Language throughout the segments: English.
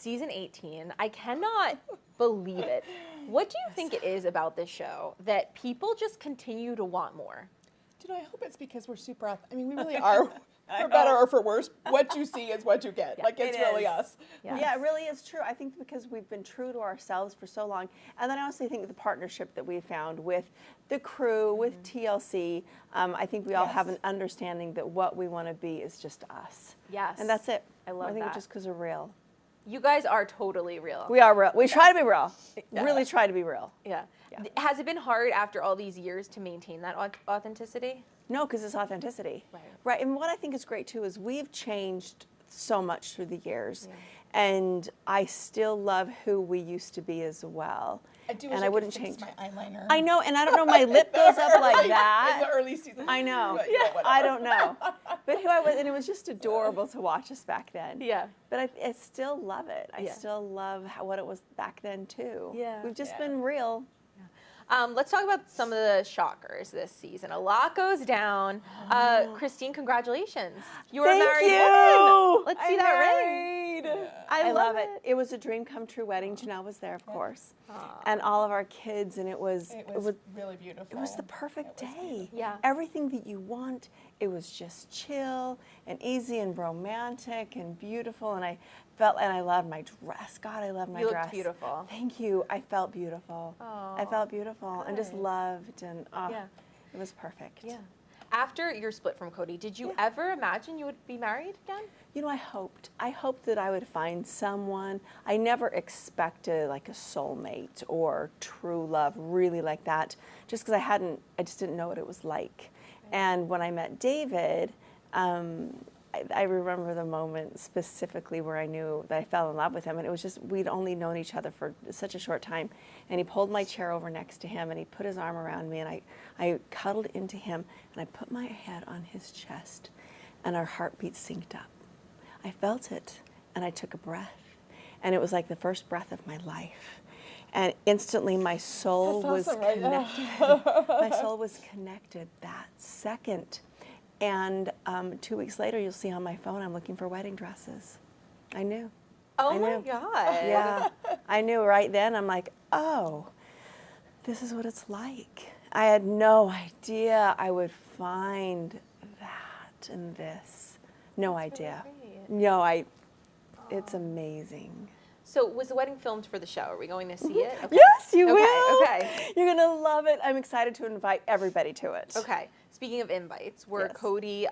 season 18. I cannot believe it. What do you think it is about this show that people just continue to want more? I hope it's because we're super, I mean, we really are, for better or for worse, what you see is what you get. Yeah, like, it's really us. Yeah, it really is true. I think because we've been true to ourselves for so long. And then I also think the partnership that we found with the crew, with TLC, I think we all have an understanding that what we want to be is just us. Yes. And that's it. I love I think that. it's just because we're real. You guys are totally real. We are real. We try to be real. Really try to be real. Yeah. Has it been hard after all these years to maintain that authenticity? No, because it's authenticity. Right. Right. And what I think is great too is we've changed so much through the years. Yeah. And I still love who we used to be as well. I do and wish I wouldn't could fix change my eyeliner. I know, and I don't know, my lip goes up like that. In the early seasons. I know. But, yeah, I don't know. But who I was, and it was just adorable to watch us back then. Yeah. But I still love it. I still love what it was back then too. Yeah. We've just been real. Let's talk about some of the shockers this season. A lot goes down. Christine, congratulations. You're a married woman. Let's see that ring. Yeah. I love it. It was a dream come true wedding. Janelle was there, of course. And all of our kids, and it was really beautiful. It was the perfect day. Yeah. Everything that you want. It was just chill and easy and romantic and beautiful. And I loved my dress. God, I love my dress. You looked beautiful. Thank you. I felt beautiful. Oh, I felt beautiful and just loved, and it was perfect. Yeah. After your split from Kody, did you ever imagine you would be married again? You know, I hoped that I would find someone. I never expected like a soulmate or true love, really like that, just because I just didn't know what it was like. And when I met David, I remember the moment specifically where I knew that I fell in love with him. And it was just, we'd only known each other for such a short time. And he pulled my chair over next to him and he put his arm around me and I cuddled into him and I put my head on his chest and our heartbeats synced up. I felt it and I took a breath. And it was like the first breath of my life. And instantly my soul was connected. My soul was connected that second. And 2 weeks later, you'll see on my phone, I'm looking for wedding dresses. I knew. Oh my God. Yeah. I knew right then. I'm like, oh, this is what it's like. I had no idea I would find that in this. No idea. No, it's amazing. So was the wedding filmed for the show? Are we going to see it? Okay. Yes, you will. Okay. You're going to love it. I'm excited to invite everybody to it. Okay. Speaking of invites, were Kody,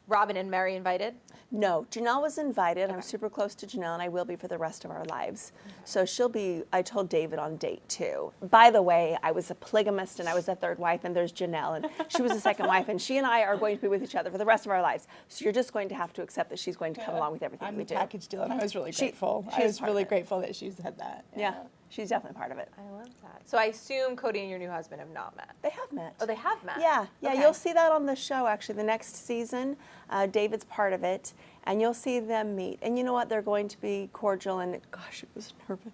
Robyn, and Meri invited? No, Janelle was invited. I'm super close to Janelle, and I will be for the rest of our lives. So she'll be, I told David on date 2. By the way, I was a polygamist, and I was a third wife, and there's Janelle, and she was the second wife, and she and I are going to be with each other for the rest of our lives. So you're just going to have to accept that she's going to come along with everything we do. I'm the package deal, and I was really grateful. I was really grateful that she said that. Yeah, she's definitely part of it. I love that. So I assume Kody and your new husband have not met. They have met. Oh, they have met? Yeah, Okay. You'll see that on the show, actually, the next season. David's part of it, and you'll see them meet. And you know what? They're going to be cordial, and gosh, it was nervous.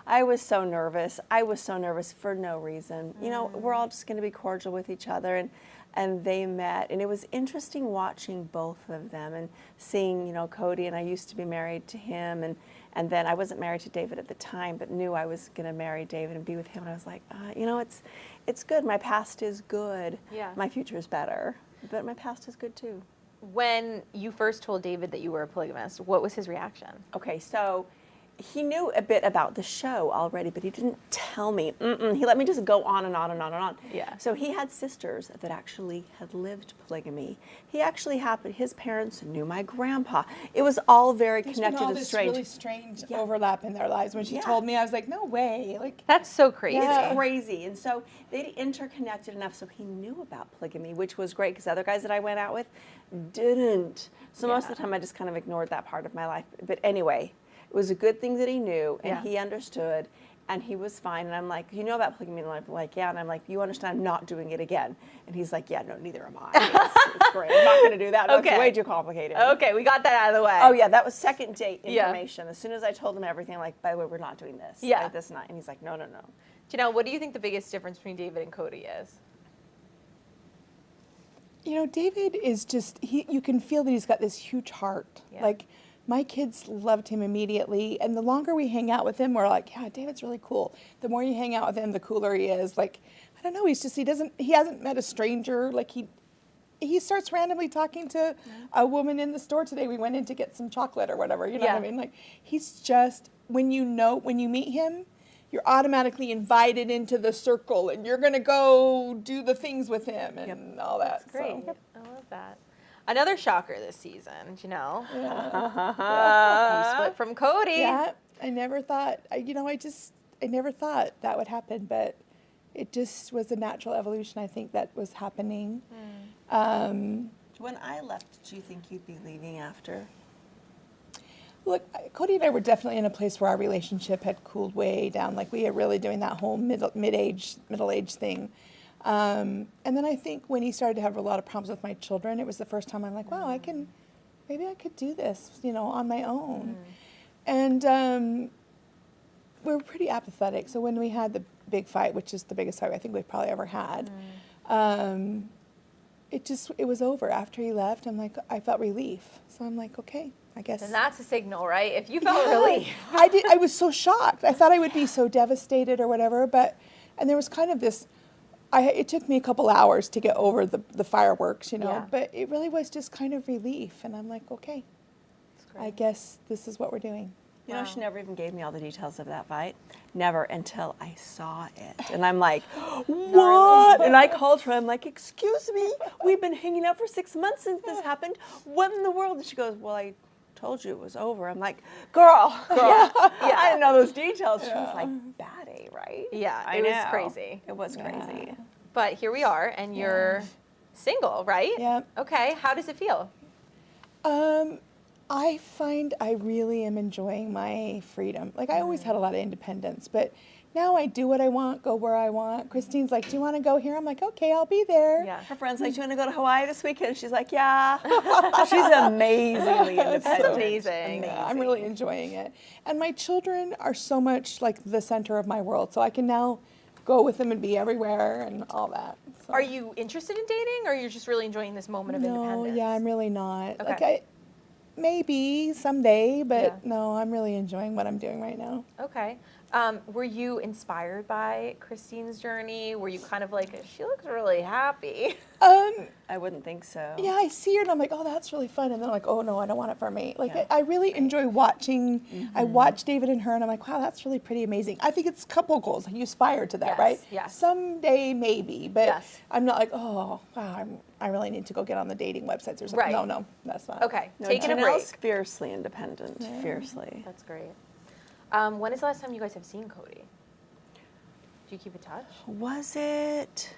I was so nervous. I was so nervous for no reason. You know, we're all just going to be cordial with each other, and they met. And it was interesting watching both of them and seeing, you know, Kody, and I used to be married to him, and then I wasn't married to David at the time, but knew I was going to marry David and be with him. And I was like, you know, it's good. My past is good. Yeah. My future is better, but my past is good too. When you first told David that you were a polygamist, what was his reaction? Okay, so he knew a bit about the show already, but he didn't tell me. He let me just go on and on and on and on. Yeah. So he had sisters that actually had lived polygamy. His parents knew my grandpa. It was all very connected and strange. Really strange overlap in their lives. When she told me, I was like, no way. Like, that's so crazy. It's crazy. And so they interconnected enough so he knew about polygamy, which was great because other guys that I went out with didn't. So most of the time I just kind of ignored that part of my life. But anyway, it was a good thing that he knew and he understood and he was fine. And I'm like, you know about polygamy? And I'm like, yeah. And I'm like, you understand I'm not doing it again. And he's like, yeah, no, neither am I. It's great. I'm not going to do that. That's way too complicated. Okay, we got that out of the way. Oh, yeah, that was second date information. As soon as I told him everything, like, by the way, we're not doing this. Yeah. Like this night. And he's like, no, no, no. Janelle, what do you think the biggest difference between David and Kody is? You know, David is just, you can feel that he's got this huge heart. Yeah. Like, my kids loved him immediately. And the longer we hang out with him, we're like, yeah, David's really cool. The more you hang out with him, the cooler he is. Like, I don't know, he hasn't met a stranger. Like he starts randomly talking to a woman in the store today. We went in to get some chocolate or whatever, you know what I mean? Like, he's just, when you meet him, you're automatically invited into the circle and you're going to go do the things with him and all that. That's great. So. I love that. Another shocker this season, Janelle. Yeah. You split from Kody. Yeah, I never thought, I never thought that would happen, but it just was a natural evolution, I think, that was happening. When I left, did you think you'd be leaving after? Look, Kody and I were definitely in a place where our relationship had cooled way down. Like, we were really doing that whole middle-age thing. And then I think when he started to have a lot of problems with my children, it was the first time I'm like, wow, maybe I could do this, on my own. And we were pretty apathetic. So when we had the big fight, which is the biggest fight I think we've probably ever had, it was over. After he left, I felt relief. So I'm like, okay, I guess. And that's a signal, right? If you felt relief. I was so shocked. I thought I would be so devastated or whatever, and there was kind of this, it took me a couple hours to get over the fireworks, but it really was just kind of relief. And I'm like, okay, I guess this is what we're doing. You know, she never even gave me all the details of that fight. Never until I saw it. And I'm like, what? And I called her. I'm like, excuse me, we've been hanging out for 6 months since this happened. What in the world? And she goes, well, I told you it was over. I'm like, girl. I didn't know those details. She was like, bad A, right? Yeah, it was crazy. It was crazy. But here we are, and you're single, right? Yeah. Okay, how does it feel? I find I really am enjoying my freedom. Like, I always had a lot of independence, but now I do what I want, go where I want. Christine's like, do you want to go here? I'm like, okay, I'll be there. Yeah. Her friend's like, do you want to go to Hawaii this weekend? She's like, yeah. She's amazingly independent. That's amazing. Yeah, I'm really enjoying it. And my children are so much like the center of my world, so I can now go with them and be everywhere and all that. So. Are you interested in dating, or you're just really enjoying this moment of independence? Yeah, I'm really not. Okay. Like, maybe someday, but no, I'm really enjoying what I'm doing right now. Okay. Were you inspired by Christine's journey? Were you kind of like, she looks really happy? I wouldn't think so. Yeah, I see her and I'm like, oh, that's really fun. And then I'm like, oh, no, I don't want it for me. Like, I really enjoy watching. I watch David and her and I'm like, wow, that's really pretty amazing. I think it's couple goals. You aspire to that, right? Yes. Someday, maybe. But I'm not like, oh, wow, I really need to go get on the dating websites or something. Right. No, that's not. Okay, No, taking a break. Janelle's fiercely independent, fiercely. That's great. When is the last time you guys have seen Kody? Do you keep in touch? Was it?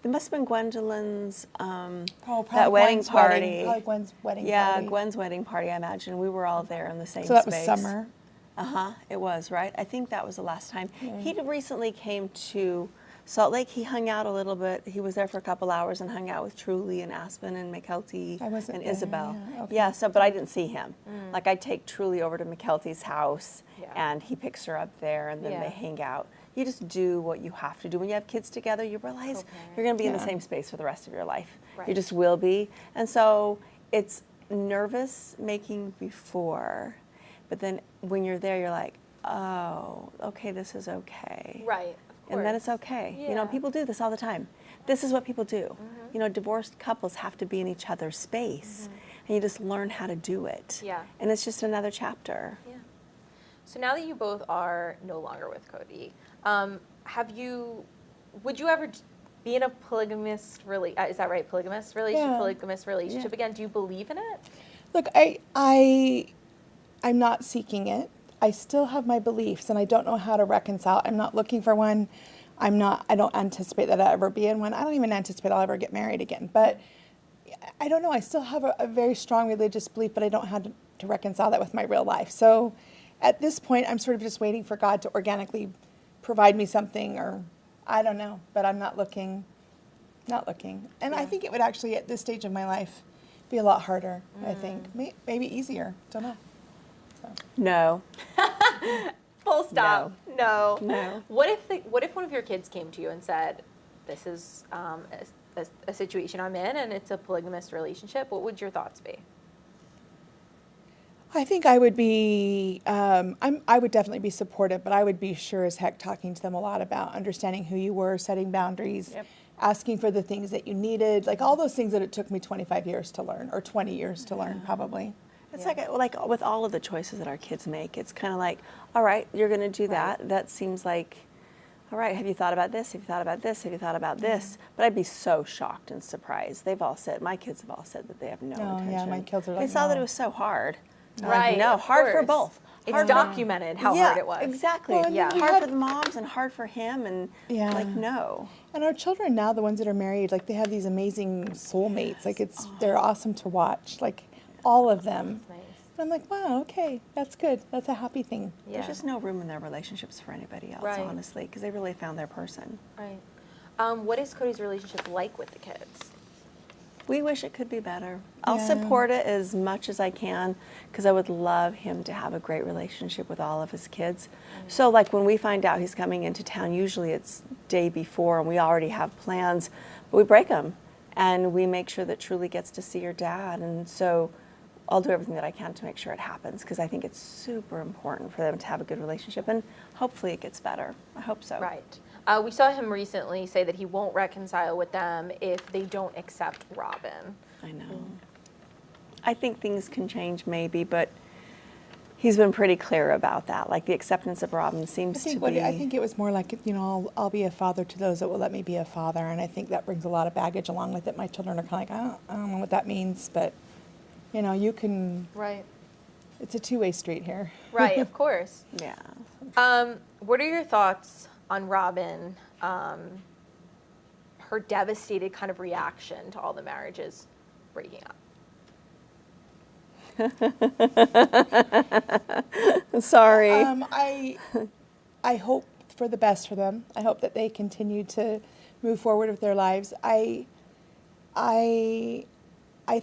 There must have been Gwendolyn's Probably that wedding Gwen's party. Probably Gwen's wedding party. Yeah, Gwen's wedding party. I imagine we were all there in the same space. So that was summer. It was, right? I think that was the last time. He recently came to Salt Lake. He hung out a little bit. He was there for a couple hours and hung out with Truly and Aspen and McKelty and Isabel. Yeah, okay. Yeah, so but I didn't see him. Like, I take Truly over to McKelty's house and he picks her up there and then they hang out. You just do what you have to do. When you have kids together, you realize you're going to be in the same space for the rest of your life. Right. You just will be. And so it's nervous making before, but then when you're there, you're like, oh, okay, this is okay. Right. And then it's okay. Yeah. You know, people do this all the time. This is what people do. You know, divorced couples have to be in each other's space, and you just learn how to do it. Yeah. And it's just another chapter. Yeah. So now that you both are no longer with Kody, would you ever be in a polygamist is that right? Polygamist relationship? Yeah. Polygamist relationship again? Do you believe in it? Look, I'm not seeking it. I still have my beliefs, and I don't know how to reconcile. I'm not looking for one. I don't anticipate that I'll ever be in one. I don't even anticipate I'll ever get married again. But I don't know. I still have a very strong religious belief, but I don't have to reconcile that with my real life. So at this point, I'm sort of just waiting for God to organically provide me something, or I don't know. But I'm not looking. And I think it would actually, at this stage of my life, be a lot harder, I think. Maybe easier. Don't know. So. No. Full stop. No. No. What if one of your kids came to you and said, "This is a situation I'm in, and it's a polygamous relationship"? What would your thoughts be? I think I would be, I would definitely be supportive, but I would be sure as heck talking to them a lot about understanding who you were, setting boundaries, asking for the things that you needed, like all those things that it took me 25 years to learn, or 20 years to learn probably. It's like with all of the choices that our kids make, it's kind of like, all right, you're going to do that. That seems like, all right, have you thought about this? Have you thought about this? Have you thought about this? But I'd be so shocked and surprised. They've all said, my kids have all said that they have no intention. Yeah, my kids are like, they saw that it was so hard. Right. No, hard for both. It's documented how hard it was. Exactly. Well, hard for the moms and hard for him, and like, no. And our children now, the ones that are married, like they have these amazing soulmates. Like they're awesome to watch. Like all of them. Nice. And I'm like, wow, okay, that's good. That's a happy thing. Yeah. There's just no room in their relationships for anybody else, honestly, because they really found their person. Right. What is Kody's relationship like with the kids? We wish it could be better. I'll support it as much as I can because I would love him to have a great relationship with all of his kids. So like when we find out he's coming into town, usually it's day before and we already have plans, but we break them and we make sure that Truly gets to see her dad. And so I'll do everything that I can to make sure it happens because I think it's super important for them to have a good relationship and hopefully it gets better. I hope so. Right. We saw him recently say that he won't reconcile with them if they don't accept Robyn. I know. I think things can change maybe, but he's been pretty clear about that. Like the acceptance of Robyn seems to be... I think it was more like, you know, I'll be a father to those that will let me be a father. And I think that brings a lot of baggage along with it. My children are kind of like, I don't know what that means, but, you know, you can... Right. It's a two-way street here. Right, of course. Yeah. What are your thoughts on Robyn, her devastated kind of reaction to all the marriages breaking up? Sorry. I hope for the best for them. I hope that they continue to move forward with their lives. I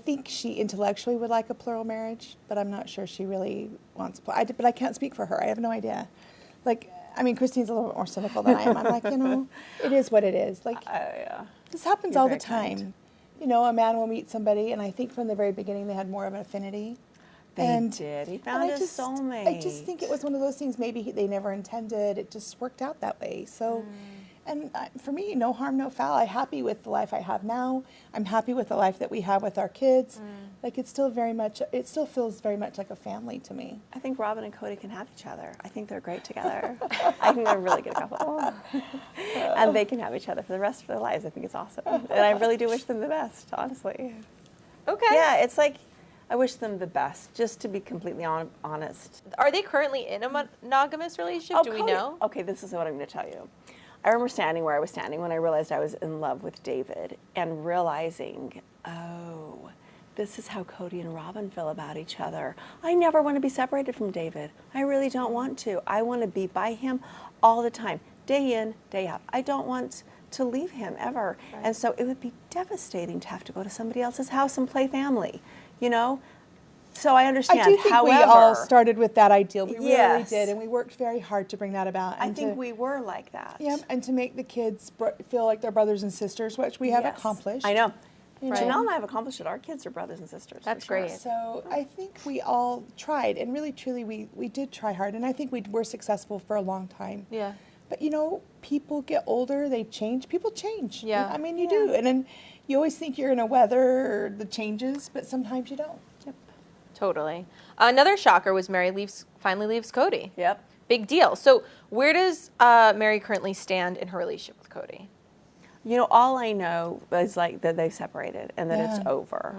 think she intellectually would like a plural marriage, but I'm not sure she really wants. But I can't speak for her. I have no idea. Like, I mean, Christine's a little bit more cynical than I am. I'm like, you know, it is what it is. Like, this happens all the time. Kind. You know, a man will meet somebody, and I think from the very beginning they had more of an affinity. They did. He found his soulmate. I just think it was one of those things maybe they never intended. It just worked out that way. So, and for me, no harm, no foul. I'm happy with the life I have now. I'm happy with the life that we have with our kids. Like it still feels very much like a family to me. I think Robyn and Kody can have each other. I think they're great together. I think they're a really good couple. And they can have each other for the rest of their lives. I think it's awesome. And I really do wish them the best, honestly. Okay. Yeah, it's like, I wish them the best, just to be completely honest. Are they currently in a monogamous relationship? Do we know? Okay, this is what I'm going to tell you. I remember standing where I was standing when I realized I was in love with David and realizing, oh, this is how Kody and Robyn feel about each other. I never want to be separated from David. I really don't want to. I want to be by him all the time, day in, day out. I don't want to leave him ever. Right. And so it would be devastating to have to go to somebody else's house and play family, you know? So I understand. I do think we all started with that ideal. We really did, and we worked very hard to bring that about. I think we were like that. Yeah, and to make the kids feel like they're brothers and sisters, which we have accomplished. I know. Right. Janelle and I have accomplished it. Our kids are brothers and sisters. That's great. So I think we all tried, and really, truly, we did try hard, and I think we were successful for a long time. Yeah. But you know, people get older, they change. People change. Yeah. I mean, you do, and then you always think you're going to weather the changes, but sometimes you don't. Yep. Totally. Another shocker was Meri finally leaves Kody. Yep. Big deal. So where does Meri currently stand in her relationship with Kody? You know, all I know is like that they separated and that it's over.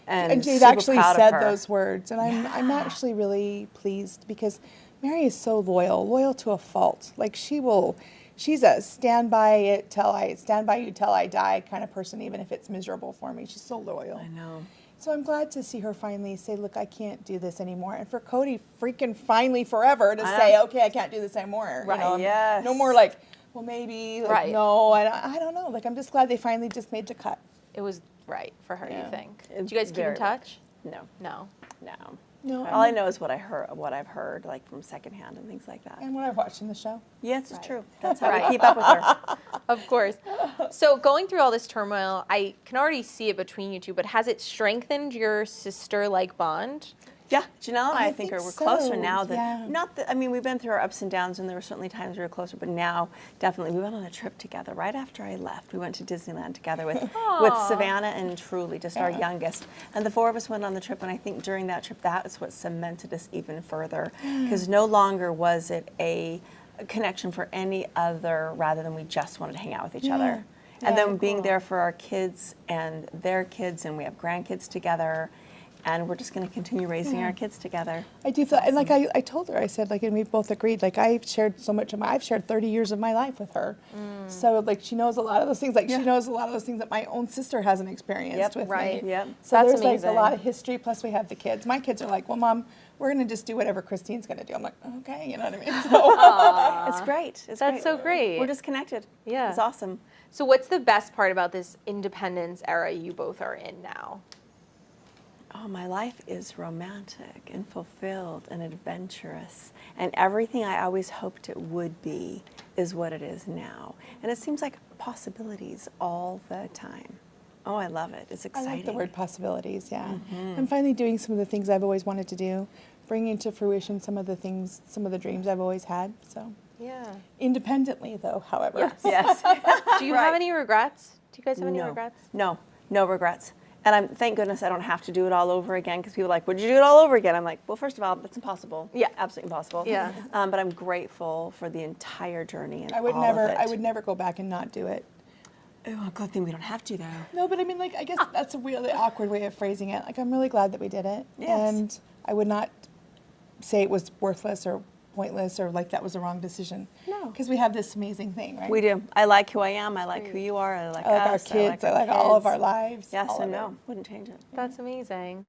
And Jade actually said those words, and I'm actually really pleased because Meri is so loyal to a fault. Like she's a stand by you till I die kind of person, even if it's miserable for me. She's so loyal. I know. So I'm glad to see her finally say, look, I can't do this anymore. And for Kody freaking finally forever to say, okay, I can't do this anymore. Right. You know, yes. No more like, well, maybe, like, no, I don't know. Like, I'm just glad they finally just made the cut. It was right for her, you think? Did you guys keep in touch? No. No. No. No. All I know is what I've heard, like from secondhand and things like that. And what I've watched in the show. Yes, it's true. That's how we keep up with her. Of course. So going through all this turmoil, I can already see it between you two, but has it strengthened your sister-like bond? Yeah, Janelle and I think we're closer so, now than, yeah. not that, I mean, we've been through our ups and downs, and there were certainly times we were closer, but now, definitely, we went on a trip together right after I left. We went to Disneyland together with Savannah and Truly, just our youngest. And the four of us went on the trip, and I think during that trip, that is what cemented us even further, because no longer was it a connection for any other, rather than we just wanted to hang out with each other. And then being there for our kids and their kids, and we have grandkids together. And we're just going to continue raising our kids together. I do feel, and like I told her, I said, like, and we both agreed, like, I've shared so much of I've shared 30 years of my life with her. So, like, she knows a lot of those things. Like, she knows a lot of those things that my own sister hasn't experienced with me. Yep. So That's there's, amazing. like, a lot of history, plus we have the kids. My kids are like, well, Mom, we're going to just do whatever Christine's going to do. I'm like, okay, you know what I mean? So, It's great. It's That's great. so great. We're just connected. Yeah. It's awesome. So what's the best part about this independence era you both are in now? Oh, my life is romantic and fulfilled and adventurous. And everything I always hoped it would be is what it is now. And it seems like possibilities all the time. Oh, I love it. It's I exciting. like the word possibilities, yeah. I'm finally doing some of the things I've always wanted to do, bringing to fruition some of the things, some of the dreams I've always had, so. Yeah. Independently, though, however. Yes. Do you have any regrets? Do you guys have any No. regrets? No, no regrets. And thank goodness I don't have to do it all over again, because people are like, would you do it all over again? I'm like, well, first of all, that's impossible. Yeah. Absolutely impossible. Yeah. But I'm grateful for the entire journey and I would all never, of it. I would never go back and not do it. Oh, good thing we don't have to, though. No, but I mean, like, I guess that's a really awkward way of phrasing it. Like, I'm really glad that we did it. Yes. And I would not say it was worthless or pointless or like that was the wrong decision. No. Because we have this amazing thing, right? We do. I like who I am. I like who you are. I like I like us. our kids. I like all of our lives. Yes all and of it. no. Wouldn't change it. That's amazing.